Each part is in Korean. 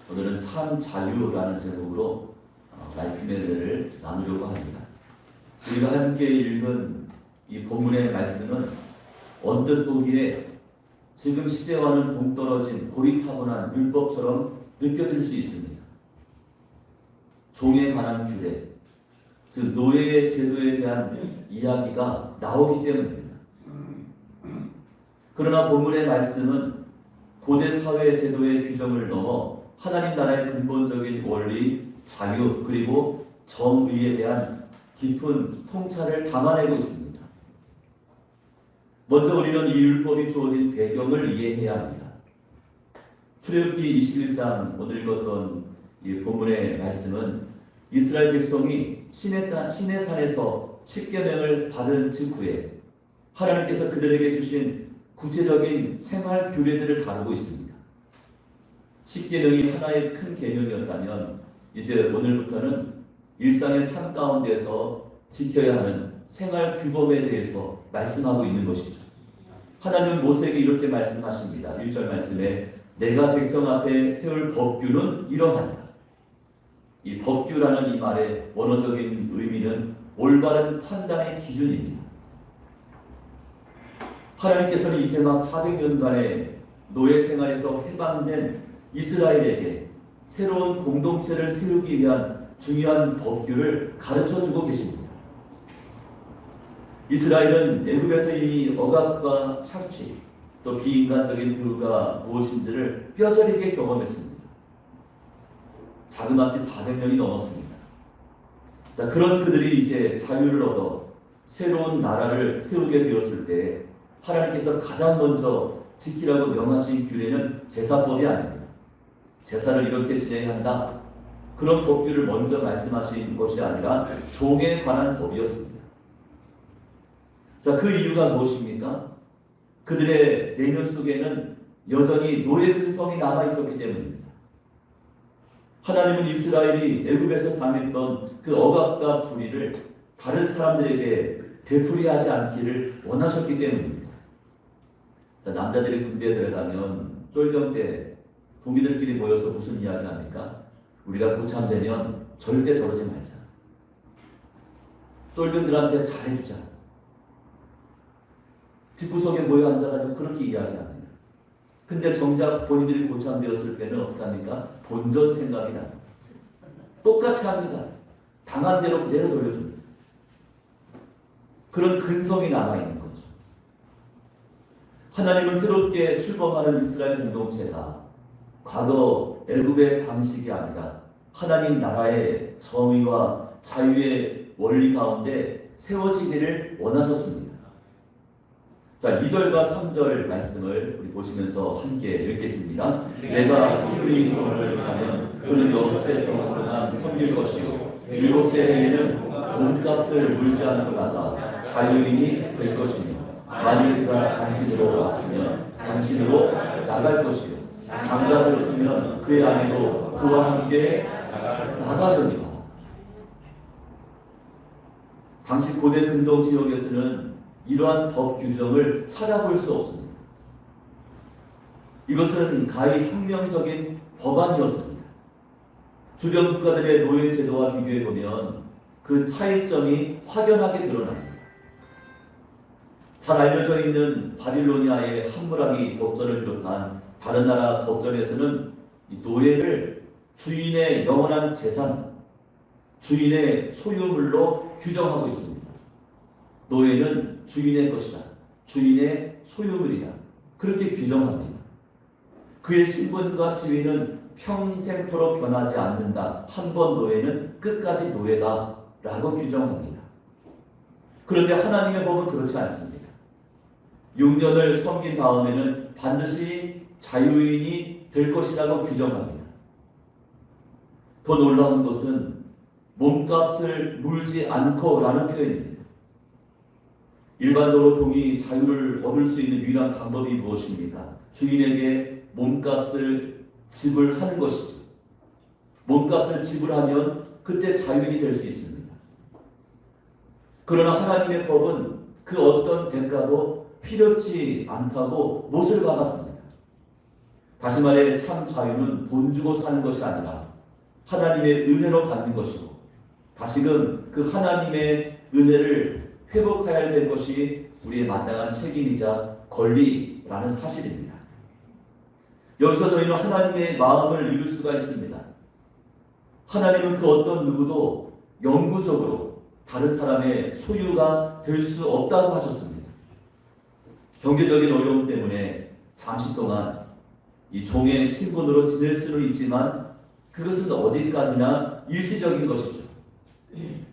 오늘은 참 자유라는 제목으로 말씀의 은혜를 나누려고 합니다. 우리가 함께 읽은 이 본문의 말씀은 언뜻 보기에 지금 시대와는 동떨어진 고리타분한 율법처럼 느껴질 수 있습니다. 종에 관한 규례, 즉 노예의 제도에 대한 이야기가 나오기 때문입니다. 그러나 본문의 말씀은 고대 사회 제도의 규정을 넘어 하나님 나라의 근본적인 원리, 자유, 그리고 정의에 대한 깊은 통찰을 담아내고 있습니다. 먼저 우리는 이 율법이 주어진 배경을 이해해야 합니다. 출애굽기 21장 오늘 읽었던 이 본문의 말씀은 이스라엘 백성이 시내산에서 십계명을 받은 직후에 하나님께서 그들에게 주신 구체적인 생활 규례들을 다루고 있습니다. 십계명이 하나의 큰 개념이었다면 이제 오늘부터는 일상의 삶 가운데서 지켜야 하는 생활 규범에 대해서 말씀하고 있는 것이죠. 하나님은 모세에게 이렇게 말씀하십니다. 1절 말씀에 내가 백성 앞에 세울 법규는 이러하니라. 이 법규라는 이 말의 원어적인 의미는 올바른 판단의 기준입니다. 하나님께서는 이제 막 400년간의 노예 생활에서 해방된 이스라엘에게 새로운 공동체를 세우기 위한 중요한 법규를 가르쳐주고 계십니다. 이스라엘은 애굽에서 이미 억압과 착취, 또 비인간적인 대우가 무엇인지를 뼈저리게 경험했습니다. 자그마치 400년이 넘었습니다. 자, 그런 그들이 이제 자유를 얻어 새로운 나라를 세우게 되었을 때 하나님께서 가장 먼저 지키라고 명하신 규례는 제사법이 아닙니다. 제사를 이렇게 지내야 한다. 그런 법규를 먼저 말씀하신 것이 아니라 종에 관한 법이었습니다. 자, 그 이유가 무엇입니까? 그들의 내면 속에는 여전히 노예 근성이 남아 있었기 때문입니다. 하나님은 이스라엘이 애굽에서 당했던 그 억압과 불의를 다른 사람들에게 되풀이하지 않기를 원하셨기 때문입니다. 자, 남자들이 군대에 들어가면 쫄병 때 동기들끼리 모여서 무슨 이야기 합니까? 우리가 고참되면 절대 저러지 말자. 쫄병들한테 잘해주자. 뒷구석에 모여 앉아가지고 그렇게 이야기합니다. 근데 정작 본인들이 고참되었을 때는 어떻게 합니까? 본전 생각이 납니다. 똑같이 합니다. 당한 대로 그대로 돌려줍니다. 그런 근성이 남아있는 거죠. 하나님은 새롭게 출범하는 이스라엘 공동체가 과거 애굽의 방식이 아니라 하나님 나라의 정의와 자유의 원리 가운데 세워지기를 원하셨습니다. 자, 2절과 3절 말씀을 우리 보시면서 함께 읽겠습니다. 내가 히브리 종을 사면 그는 엿새 동안 섬길 것이요 7째 해에는 몸값을 물지 않고나가 자유인이 될 것이며 만일 그가 당신으로 왔으면 당신으로 나갈 것이요 장갑을 쓰면 그의 아내도 그와 함께 나가려니와. 당시 고대 근동 지역에서는 이러한 법 규정을 찾아볼 수 없습니다. 이것은 가히 혁명적인 법안이었습니다. 주변 국가들의 노예 제도와 비교해 보면 그 차이점이 확연하게 드러납니다. 잘 알려져 있는 바빌로니아의 함무라비 법전을 비롯한 다른 나라 법전에서는 이 노예를 주인의 영원한 재산, 주인의 소유물로 규정하고 있습니다. 노예는 주인의 것이다. 주인의 소유물이다. 그렇게 규정합니다. 그의 신분과 지위는 평생토록 변하지 않는다. 한 번 노예는 끝까지 노예다. 라고 규정합니다. 그런데 하나님의 법은 그렇지 않습니다. 6년을 섬긴 다음에는 반드시 자유인이 될 것이라고 규정합니다. 더 놀라운 것은 몸값을 물지 않고 라는 표현입니다. 일반적으로 종이 자유를 얻을 수 있는 유일한 방법이 무엇입니까? 주인에게 몸값을 지불하는 것이죠. 몸값을 지불하면 그때 자유인이 될 수 있습니다. 그러나 하나님의 법은 그 어떤 대가도 필요치 않다고 못을 박았습니다. 다시 말해 참 자유는 돈 주고 사는 것이 아니라 하나님의 은혜로 받는 것이고 다시금 그 하나님의 은혜를 회복해야 될 것이 우리의 마땅한 책임이자 권리라는 사실입니다. 여기서 저희는 하나님의 마음을 읽을 수가 있습니다. 하나님은 그 어떤 누구도 영구적으로 다른 사람의 소유가 될 수 없다고 하셨습니다. 경제적인 어려움 때문에 잠시 동안 이 종의 신분으로 지낼 수는 있지만 그것은 어디까지나 일시적인 것이죠.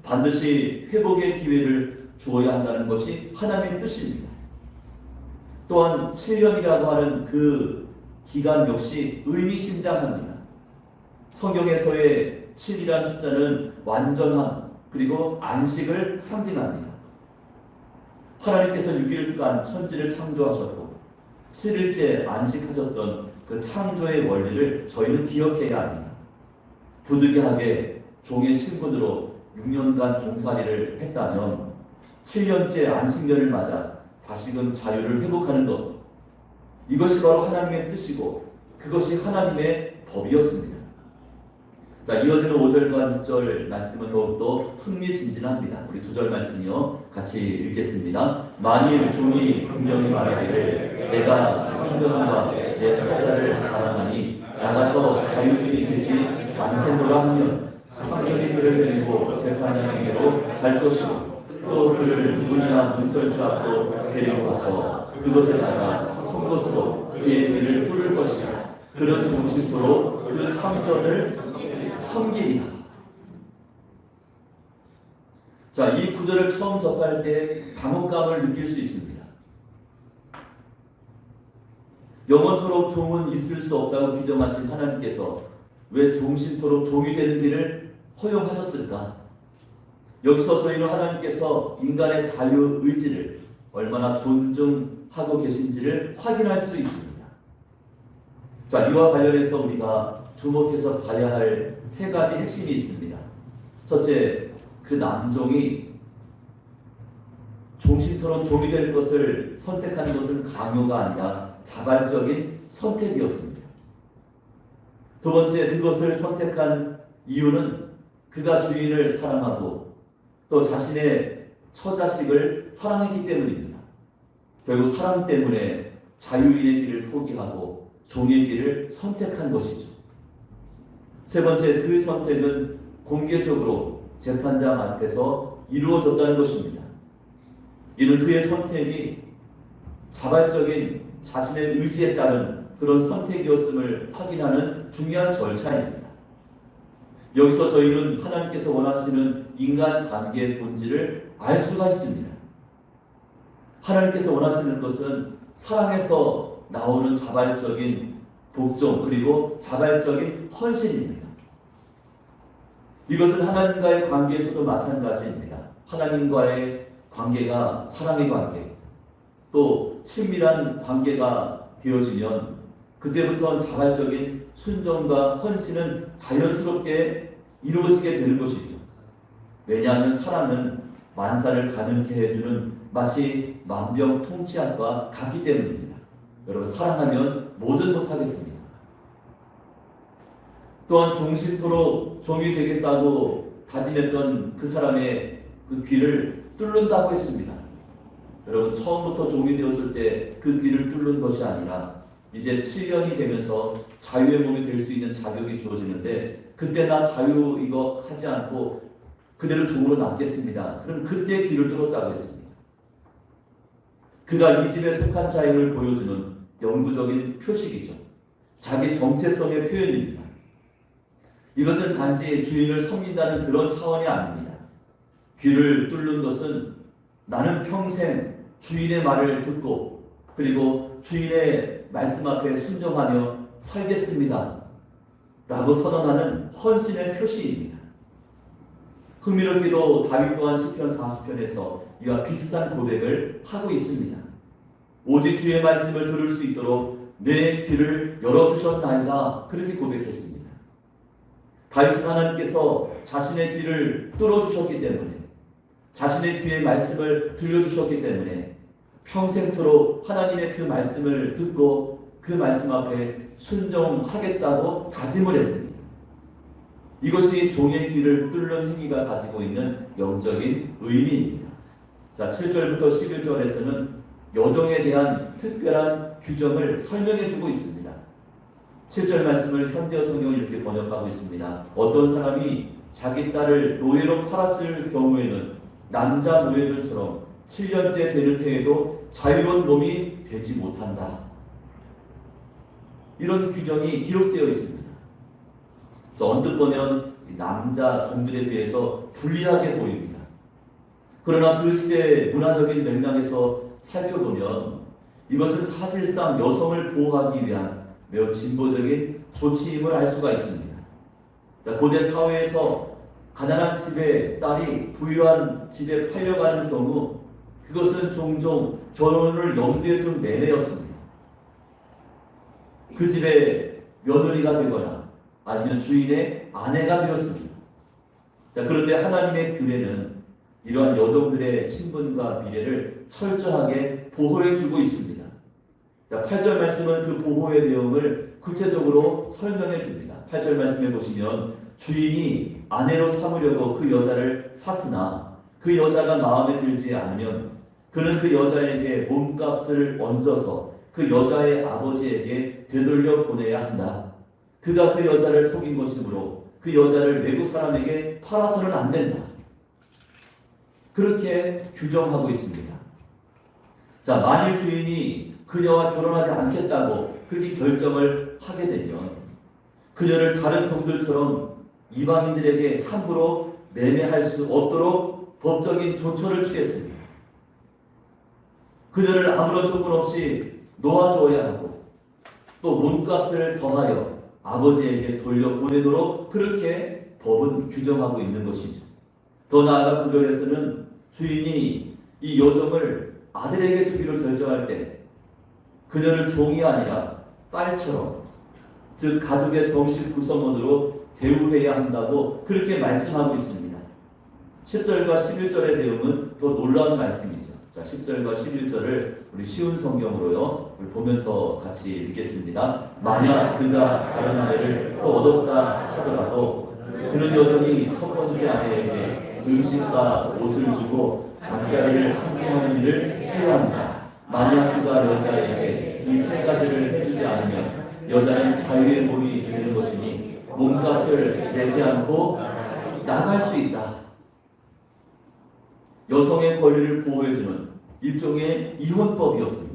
반드시 회복의 기회를 주어야 한다는 것이 하나님의 뜻입니다. 또한 7년이라고 하는 그 기간 역시 의미심장합니다. 성경에서의 7이라는 숫자는 완전함 그리고 안식을 상징합니다. 하나님께서 6일간 천지를 창조하셨고 7일째 안식하셨던 그 창조의 원리를 저희는 기억해야 합니다. 부득이하게 종의 신분으로 6년간 종살이를 했다면 7년째 안식년을 맞아 다시금 자유를 회복하는 것, 이것이 바로 하나님의 뜻이고 그것이 하나님의 법이었습니다. 자, 이어지는 5절과 6절 말씀은 더욱더 흥미진진합니다. 우리 2절 말씀이요 같이 읽겠습니다. 만일 종이 분명히 말하기를 내가 상전과 내 처자를 사랑하니 나가서 자유인이 되지 않겠노라 하면 상전이 그를 데리고 재판장에게로 갈 것이고 또 그를 문이나 문설주 앞으로 데리고 가서 그곳에다가 송곳으로 그의 길을 뚫을 것이라. 그런 종식으로 그 상전을 섬기리라. 자, 이 구절을 처음 접할 때 당혹감을 느낄 수 있습니다. 영원토록 종은 있을 수 없다고 규정하신 하나님께서 왜 종신토록 종이 되는 길을 허용하셨을까? 여기서 저희는 하나님께서 인간의 자유의지를 얼마나 존중하고 계신지를 확인할 수 있습니다. 자, 이와 관련해서 우리가 주목해서 봐야 할 3가지 핵심이 있습니다. 첫째, 그 남종이 종신토록 종이 될 것을 선택하는 것은 강요가 아니라 자발적인 선택이었습니다. 두 번째, 그것을 선택한 이유는 그가 주인을 사랑하고 또 자신의 처자식을 사랑했기 때문입니다. 결국 사랑 때문에 자유인의 길을 포기하고 종의 길을 선택한 것이죠. 세 번째, 그 선택은 공개적으로 재판장 앞에서 이루어졌다는 것입니다. 이는 그의 선택이 자발적인 자신의 의지에 따른 그런 선택이었음을 확인하는 중요한 절차입니다. 여기서 저희는 하나님께서 원하시는 인간관계의 본질을 알 수가 있습니다. 하나님께서 원하시는 것은 사랑에서 나오는 자발적인 복종 그리고 자발적인 헌신입니다. 이것은 하나님과의 관계에서도 마찬가지입니다. 하나님과의 관계가 사랑의 관계, 또 친밀한 관계가 되어지면 그때부터는 자발적인 순종과 헌신은 자연스럽게 이루어지게 되는 것이죠. 왜냐하면 사랑은 만사를 가능케 해주는 마치 만병통치약과 같기 때문입니다. 여러분, 사랑하면 뭐든 못하겠습니다. 또한 종신토록 종이 되겠다고 다짐했던 그 사람의 그 귀를 뚫는다고 했습니다. 여러분, 처음부터 종이 되었을 때 그 귀를 뚫는 것이 아니라 이제 7년이 되면서 자유의 몸이 될 수 있는 자격이 주어지는데 그때 나 자유 이거 하지 않고 그대로 종으로 남겠습니다. 그럼 그때 귀를 뚫었다고 했습니다. 그가 이 집에 속한 자임을 보여주는 영구적인 표식이죠. 자기 정체성의 표현입니다. 이것은 단지 주인을 섬긴다는 그런 차원이 아닙니다. 귀를 뚫는 것은 나는 평생 주인의 말을 듣고 그리고 주인의 말씀 앞에 순종하며 살겠습니다 라고 선언하는 헌신의 표시입니다. 흥미롭게도 다윗 또한 시편 40편에서 이와 비슷한 고백을 하고 있습니다. 오직 주의 말씀을 들을 수 있도록 내 귀를 열어주셨나이다. 그렇게 고백했습니다. 다윗은 하나님께서 자신의 귀를 뚫어주셨기 때문에, 자신의 귀의 말씀을 들려주셨기 때문에 평생토록 하나님의 그 말씀을 듣고 그 말씀 앞에 순종하겠다고 다짐을 했습니다. 이것이 종의 귀를 뚫는 행위가 가지고 있는 영적인 의미입니다. 자, 7절부터 11절에서는 여종에 대한 특별한 규정을 설명해 주고 있습니다. 7절 말씀을 현대어 성경을 이렇게 번역하고 있습니다. 어떤 사람이 자기 딸을 노예로 팔았을 경우에는 남자 노예들처럼 7년째 되는 해에도 자유로운 몸이 되지 못한다. 이런 규정이 기록되어 있습니다. 언뜻 보면 남자 종들에 비해서 불리하게 보입니다. 그러나 그 시대의 문화적인 맥락에서 살펴보면 이것은 사실상 여성을 보호하기 위한 매우 진보적인 조치임을 알 수가 있습니다. 자, 고대 사회에서 가난한 집의 딸이 부유한 집에 팔려가는 경우 그것은 종종 결혼을 염두에 둔 매매였습니다. 그 집의 며느리가 되거나 아니면 주인의 아내가 되었습니다. 자, 그런데 하나님의 규례는 이러한 여종들의 신분과 미래를 철저하게 보호해주고 있습니다. 자, 8절 말씀은 그 보호의 내용을 구체적으로 설명해 줍니다. 8절 말씀에 보시면 주인이 아내로 삼으려고 그 여자를 샀으나 그 여자가 마음에 들지 않으면 그는 그 여자에게 몸값을 얹어서 그 여자의 아버지에게 되돌려 보내야 한다. 그가 그 여자를 속인 것이므로 그 여자를 외국 사람에게 팔아서는 안 된다. 그렇게 규정하고 있습니다. 자, 만일 주인이 그녀와 결혼하지 않겠다고 그렇게 결정을 하게 되면 그녀를 다른 종들처럼 이방인들에게 함부로 매매할 수 없도록 법적인 조처를 취했습니다. 그녀를 아무런 조건 없이 놓아줘야 하고 또 몸값을 더하여 아버지에게 돌려보내도록 그렇게 법은 규정하고 있는 것이죠. 더 나아가 9절에서는 주인이 이 여종을 아들에게 주기로 결정할 때 그녀를 종이 아니라 딸처럼, 즉 가족의 정식 구성원으로 대우해야 한다고 그렇게 말씀하고 있습니다. 10절과 11절의 내용은 더 놀라운 말씀이죠. 자, 10절과 11절을 우리 쉬운 성경으로요 보면서 같이 읽겠습니다. 만약 그가 다른 아내를 또 얻었다 하더라도 그는 여전히 첫 번째 아내에게 음식과 옷을 주고 잠자리를 함께하는 일을 해야 한다. 만약 그가 여자에게 이 세 가지를 해주지 않으면 여자는 자유의 몸이 되는 것이니 몸값을 내지 않고 나갈 수 있다. 여성의 권리를 보호해주는 일종의 이혼법이었습니다.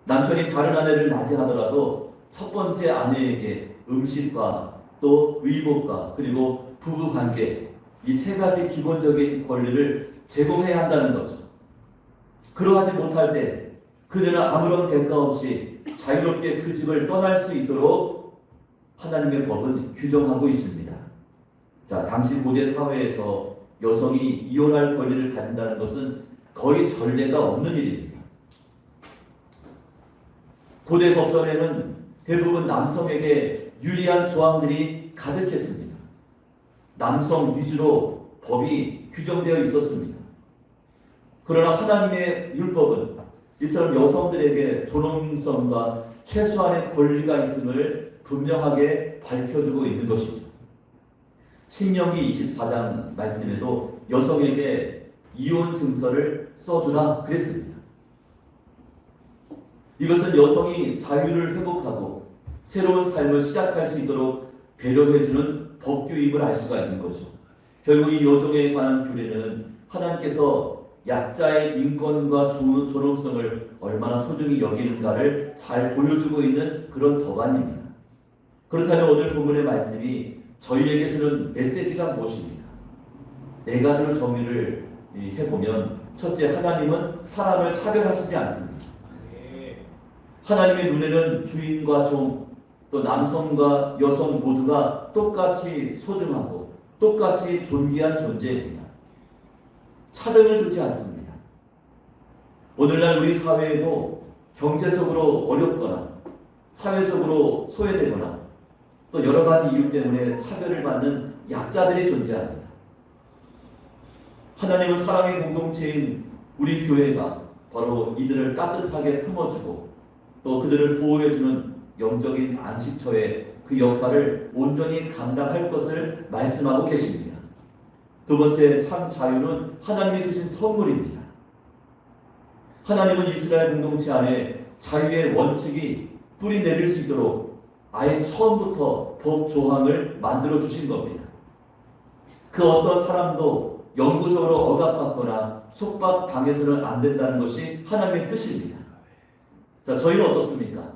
남편이 다른 아내를 맞이하더라도 첫 번째 아내에게 음식과 또 의복과 그리고 부부관계 이 세 가지 기본적인 권리를 제공해야 한다는 거죠. 그러하지 못할 때 그들은 아무런 대가 없이 자유롭게 그 집을 떠날 수 있도록 하나님의 법은 규정하고 있습니다. 자, 당시 고대 사회에서 여성이 이혼할 권리를 가진다는 것은 거의 전례가 없는 일입니다. 고대 법전에는 대부분 남성에게 유리한 조항들이 가득했습니다. 남성 위주로 법이 규정되어 있었습니다. 그러나 하나님의 율법은 이처럼 여성들에게 존엄성과 최소한의 권리가 있음을 분명하게 밝혀주고 있는 것이죠. 신명기 24장 말씀에도 여성에게 이혼 증서를 써주라 그랬습니다. 이것은 여성이 자유를 회복하고 새로운 삶을 시작할 수 있도록 배려해주는 법규임을 알 수가 있는 거죠. 결국 이 여종에 관한 규례는 하나님께서 약자의 인권과 존엄성을 얼마나 소중히 여기는가를 잘 보여주고 있는 그런 법안입니다. 그렇다면 오늘 본문의 말씀이 저희에게 주는 메시지가 무엇입니까? 네 가지로 정리를 해보면 첫째, 하나님은 사람을 차별하시지 않습니다. 하나님의 눈에는 주인과 종, 또 남성과 여성 모두가 똑같이 소중하고 똑같이 존귀한 존재입니다. 차등을 두지 않습니다. 오늘날 우리 사회에도 경제적으로 어렵거나 사회적으로 소외되거나 또 여러 가지 이유 때문에 차별을 받는 약자들이 존재합니다. 하나님은 사랑의 공동체인 우리 교회가 바로 이들을 따뜻하게 품어주고 또 그들을 보호해주는 영적인 안식처의 그 역할을 온전히 감당할 것을 말씀하고 계십니다. 두 번째, 참 자유는 하나님이 주신 선물입니다. 하나님은 이스라엘 공동체 안에 자유의 원칙이 뿌리 내릴 수 있도록 아예 처음부터 법 조항을 만들어 주신 겁니다. 그 어떤 사람도 영구적으로 억압받거나 속박당해서는 안 된다는 것이 하나님의 뜻입니다. 자, 저희는 어떻습니까?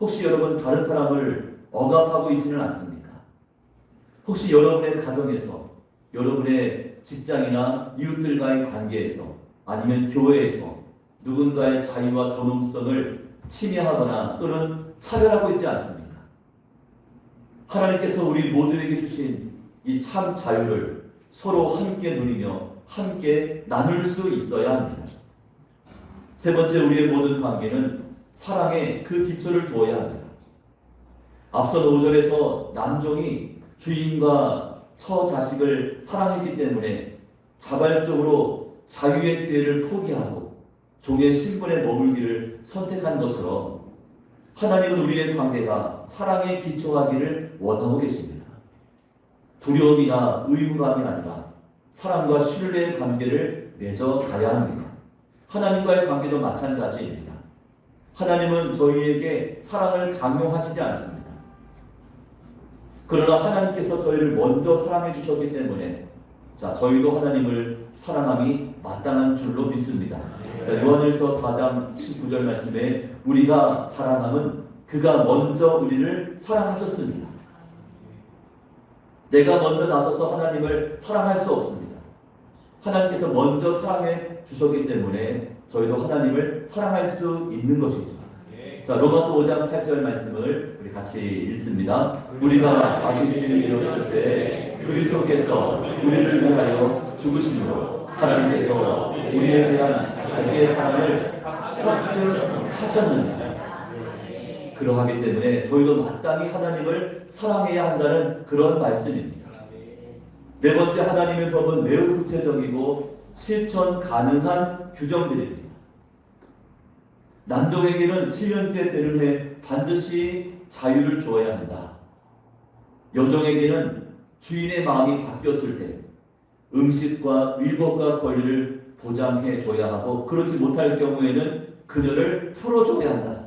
혹시 여러분 다른 사람을 억압하고 있지는 않습니까? 혹시 여러분의 가정에서, 여러분의 직장이나 이웃들과의 관계에서, 아니면 교회에서 누군가의 자유와 존엄성을 침해하거나 또는 차별하고 있지 않습니까? 하나님께서 우리 모두에게 주신 이 참 자유를 서로 함께 누리며 함께 나눌 수 있어야 합니다. 세 번째, 우리의 모든 관계는 사랑에 그 기초를 두어야 합니다. 앞선 5절에서 남종이 주인과 처자식을 사랑했기 때문에 자발적으로 자유의 기회를 포기하고 종의 신분에 머물기를 선택한 것처럼 하나님은 우리의 관계가 사랑에 기초하기를 원하고 계십니다. 두려움이나 의무감이 아니라 사랑과 신뢰의 관계를 맺어 가야 합니다. 하나님과의 관계도 마찬가지입니다. 하나님은 저희에게 사랑을 강요하시지 않습니다. 그러나 하나님께서 저희를 먼저 사랑해 주셨기 때문에 저희도 하나님을 사랑함이 마땅한 줄로 믿습니다. 요한일서 4장 19절 말씀에 우리가 사랑함은 그가 먼저 우리를 사랑하셨습니다. 내가 먼저 나서서 하나님을 사랑할 수 없습니다. 하나님께서 먼저 사랑해 주셨기 때문에 저희도 하나님을 사랑할 수 있는 것이죠. 자, 로마서 5장 8절 말씀을 우리 같이 읽습니다. 우리가 아직 죄를 이뤘을 때 그리스도께서 우리를 위하여 죽으심으로 하나님께서 우리에 대한 자기의 사랑을 확증하셨느니라. 그러하기 때문에 저희도 마땅히 하나님을 사랑해야 한다는 그런 말씀입니다. 네 번째, 하나님의 법은 매우 구체적이고 실천 가능한 규정들입니다. 남종에게는 7년째 되는 해 반드시 자유를 주어야 한다. 여종에게는 주인의 마음이 바뀌었을 때 음식과 위법과 권리를 보장해 줘야 하고 그렇지 못할 경우에는 그녀를 풀어줘야 한다.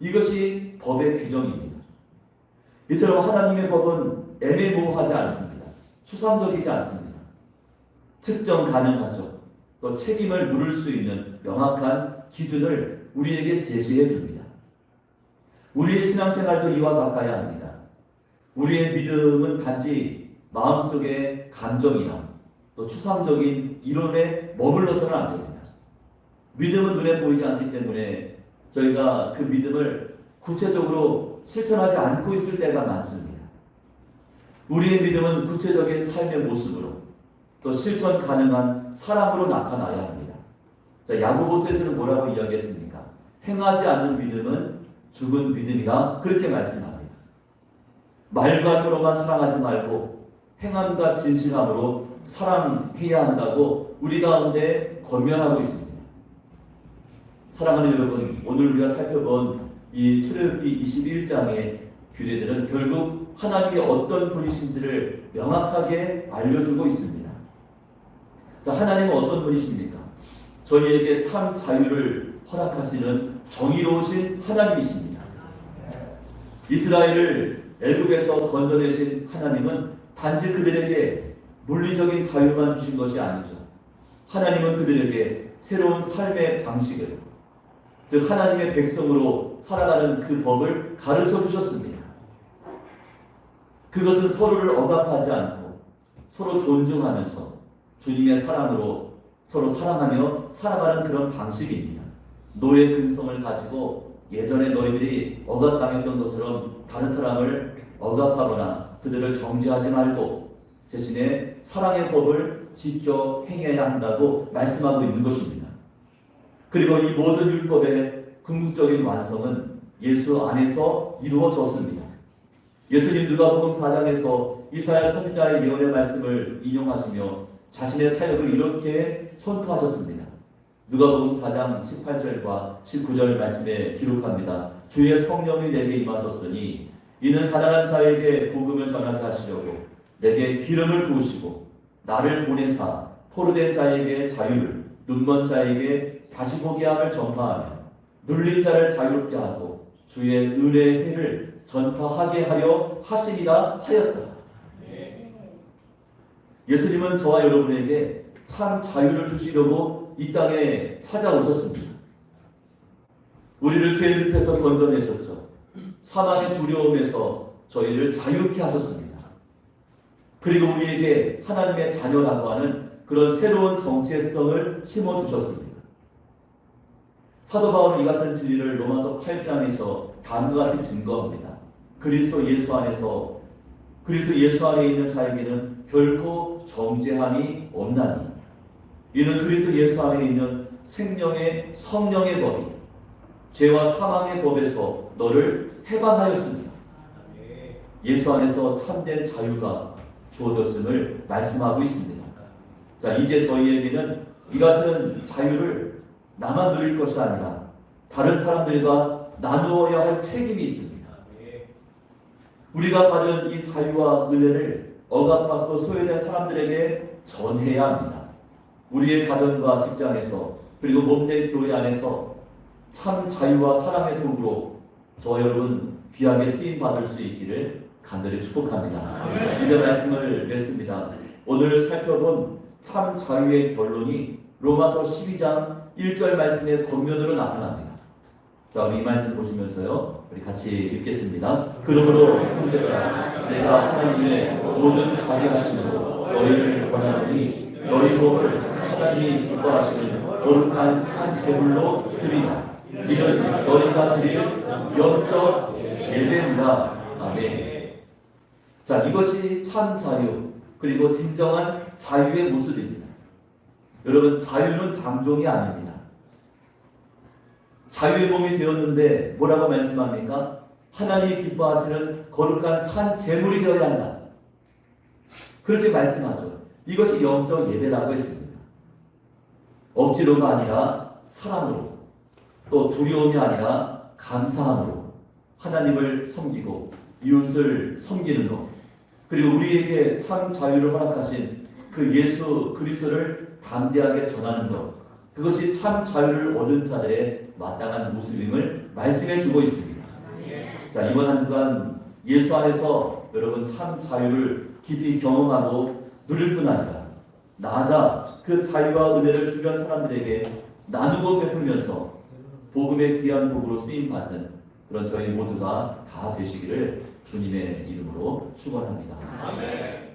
이것이 법의 규정입니다. 이처럼 하나님의 법은 애매모호하지 않습니다. 추상적이지 않습니다. 측정 가능하죠. 또 책임을 물을 수 있는 명확한 기준을 우리에게 제시해 줍니다. 우리의 신앙생활도 이와 같아야 합니다. 우리의 믿음은 단지 마음속의 감정이나 또 추상적인 이론에 머물러서는 안 됩니다. 믿음은 눈에 보이지 않기 때문에 저희가 그 믿음을 구체적으로 실천하지 않고 있을 때가 많습니다. 우리의 믿음은 구체적인 삶의 모습으로 또 실천 가능한 사람으로 나타나야 합니다. 자, 야고보서에서는 뭐라고 이야기했습니까? 행하지 않는 믿음은 죽은 믿음이다. 그렇게 말씀합니다. 말과 혀로만 사랑하지 말고 행함과 진실함으로 사랑해야 한다고 우리 가운데 권면하고 있습니다. 사랑하는 여러분, 오늘 우리가 살펴본 이 출애굽기 21장의 규례들은 결국 하나님이 어떤 분이신지를 명확하게 알려주고 있습니다. 자, 하나님은 어떤 분이십니까? 저희에게 참 자유를 허락하시는 정의로우신 하나님이십니다. 이스라엘을 애굽에서 건져내신 하나님은 단지 그들에게 물리적인 자유만 주신 것이 아니죠. 하나님은 그들에게 새로운 삶의 방식을, 즉 하나님의 백성으로 살아가는 그 법을 가르쳐 주셨습니다. 그것은 서로를 억압하지 않고 서로 존중하면서 주님의 사랑으로 서로 사랑하며 살아가는 그런 방식입니다. 노예 근성을 가지고 예전에 너희들이 억압당했던 것처럼 다른 사람을 억압하거나 그들을 정죄하지 말고 대신에 사랑의 법을 지켜 행해야 한다고 말씀하고 있는 것입니다. 그리고 이 모든 율법의 궁극적인 완성은 예수 안에서 이루어졌습니다. 예수님 누가복음 4장에서 이사야 선지자의 예언의 말씀을 인용하시며 자신의 사역을 이렇게 선포하셨습니다. 누가복음 4장 18절과 19절 말씀에 기록합니다. 주의 성령이 내게 임하셨으니 이는 가난한 자에게 복음을 전하게 하시려고 내게 기름을 부으시고 나를 보내사 포로된 자에게 자유를 눈먼 자에게 다시 보게 함을 전파하며 눌린 자를 자유롭게 하고 주의 은혜의 해를 전파하게 하려 하시리라 하였다. 예수님은 저와 여러분에게 참 자유를 주시려고 이 땅에 찾아오셨습니다. 우리를 죄의 늪에서 건져내셨죠. 사망의 두려움에서 저희를 자유케 하셨습니다. 그리고 우리에게 하나님의 자녀라고 하는 그런 새로운 정체성을 심어주셨습니다. 사도 바울은 이 같은 진리를 로마서 8장에서 다음과 같이 증거합니다. 그리스도 예수 안에 있는 자에게는 결코 정죄함이 없나니 이는 그리스도 예수 안에 있는 생명의 성령의 법이 죄와 사망의 법에서 너를 해방하였습니다. 예수 안에서 참된 자유가 주어졌음을 말씀하고 있습니다. 자, 이제 저희에게는 이 같은 자유를 나만 누릴 것이 아니라 다른 사람들과 나누어야 할 책임이 있습니다. 우리가 받은 이 자유와 은혜를 억압받고 소외된 사람들에게 전해야 합니다. 우리의 가정과 직장에서 그리고 몸된 교회 안에서 참 자유와 사랑의 도구로 저 여러분 귀하게 쓰임 받을 수 있기를 간절히 축복합니다. 이제 말씀을 맺습니다. 오늘 살펴본 참 자유의 결론이 로마서 12장 1절 말씀의 겉면으로 나타납니다. 자, 우리 이 말씀 보시면서요, 우리 같이 읽겠습니다. 그러므로 형제들아, 내가 하나님의 모든 자비하심으로 너희를 권하노니 너희 몸을 하나님이 기뻐하시는 거룩한 산 제물로 드리라. 이는 너희가 드릴 영적 예배니라. 아멘. 자, 이것이 참 자유 그리고 진정한 자유의 모습입니다. 여러분, 자유는 방종이 아닙니다. 자유의 몸이 되었는데 뭐라고 말씀합니까? 하나님이 기뻐하시는 거룩한 산 제물이 되어야 한다. 그렇게 말씀하죠. 이것이 영적 예배라고 했습니다. 억지로가 아니라 사랑으로, 또 두려움이 아니라 감사함으로 하나님을 섬기고 이웃을 섬기는 것, 그리고 우리에게 참 자유를 허락하신 그 예수 그리스도를 담대하게 전하는 것, 그것이 참 자유를 얻은 자들의 마땅한 모습임을 말씀해 주고 있습니다. 자, 이번 한 주간 예수 안에서 여러분 참 자유를 깊이 경험하고 누릴 뿐 아니라 나아가 그 자유와 은혜를 주변 사람들에게 나누고 베풀면서 복음의 귀한 도구로 쓰임받는 그런 저희 모두가 다 되시기를 주님의 이름으로 축원합니다. 아멘.